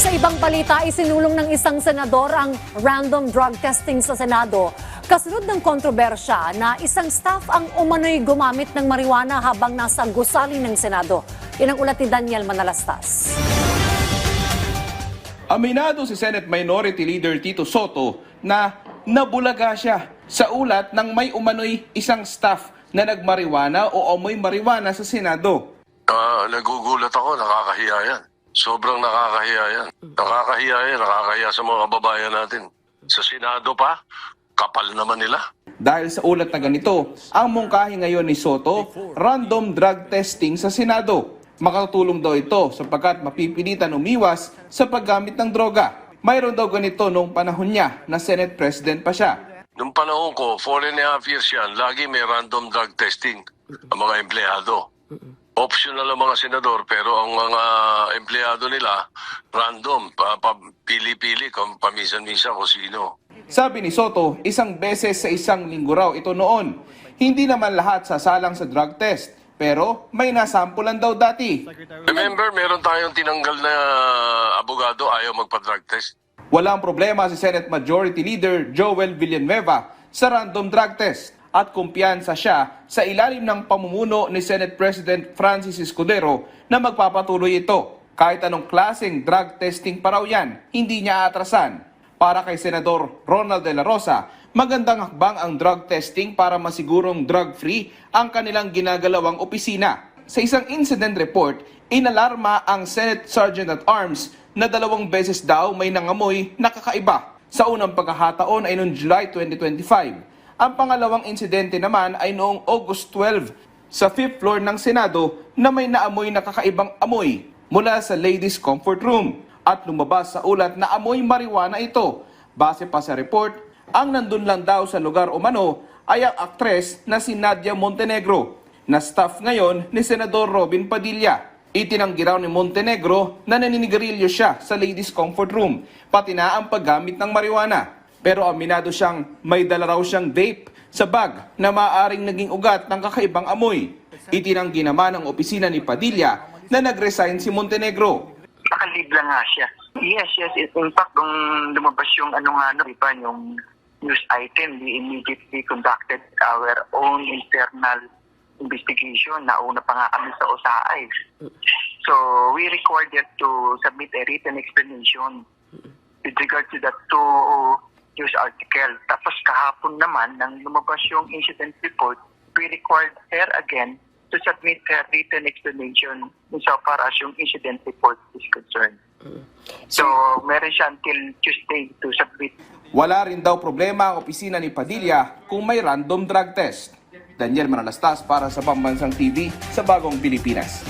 Sa ibang balita, isinulong ng isang senador ang random drug testing sa Senado. Kasunod ng kontrobersya na isang staff ang umano'y gumamit ng marijuana habang nasa gusali ng Senado. Yan ang ulat ni Daniel Manalastas. Aminado si Senate Minority Leader Tito Soto na nabulaga siya sa ulat ng may umano'y isang staff na nagmariwana o amoy mariwana sa Senado. Nagugulat ako, nakakahiya yan. Sobrang nakakahiya yan. Nakakahiya sa mga kababayan natin. Sa Senado pa, kapal naman nila. Dahil sa ulat na ganito, ang mungkahi ngayon ni Soto, random drug testing sa Senado. Makatulong daw ito sapagkat mapipilitan umiwas sa paggamit ng droga. Mayroon daw ganito noong panahon niya na Senate President pa siya. Nung panahon ko, 4.5 years yan, lagi may random drug testing ang mga empleyado. Optional ang mga senador, pero ang mga empleyado nila, random, pili-pili, paminsan-minsan kung sino. Sabi ni Soto, isang beses sa isang linggo raw ito noon. Hindi naman lahat sasalang sa drug test, pero may nasampulan daw dati. Remember, meron tayong tinanggal na abogado, ayaw magpa-drug test. Walang problema si Senate Majority Leader Joel Villanueva sa random drug test at kumpiyansa siya sa ilalim ng pamumuno ni Senate President Francis Escudero na magpapatuloy ito. Kahit anong klaseng drug testing pa raw yan, hindi niya atrasan. Para kay Senador Ronald De La Rosa, magandang hakbang ang drug testing para masigurong drug-free ang kanilang ginagalawang opisina. Sa isang incident report, inalarma ang Senate Sergeant at Arms na 2 beses daw may nangamoy na kakaiba. Sa unang pagkakataon ay noong July 2025. Ang pangalawang insidente naman ay noong August 12 sa 5th floor ng Senado na may naamoy na kakaibang amoy mula sa ladies' comfort room at lumabas sa ulat na amoy marijuana ito. Base pa sa report, ang nandun lang daw sa lugar umano ay ang aktres na si Nadia Montenegro na staff ngayon ni Senador Robin Padilla. Itinanggi raw ni Montenegro na naninigarilyo siya sa ladies' comfort room, pati na ang paggamit ng marijuana. Pero aminado siyang may dala raw siyang vape sa bag na maaaring naging ugat ng kakaibang amoy. Itinanggi naman ang opisina ni Padilla na nag-resign si Montenegro. Nakalibla nga siya. Yes. In fact, nung lumabas yung yung news item, we immediately conducted our own internal investigation. Nauna pa nga kami sa OSAI. So, we required to submit a written explanation with regard to that news article. Tapos kahapon naman, nang lumabas yung incident report, we required her again to submit her written explanation so far as yung incident report is concerned. So, meron siya until Tuesday to submit. Wala rin daw problema ang opisina ni Padilla kung may random drug test. Daniel Manalastas para sa Pambansang TV sa Bagong Pilipinas.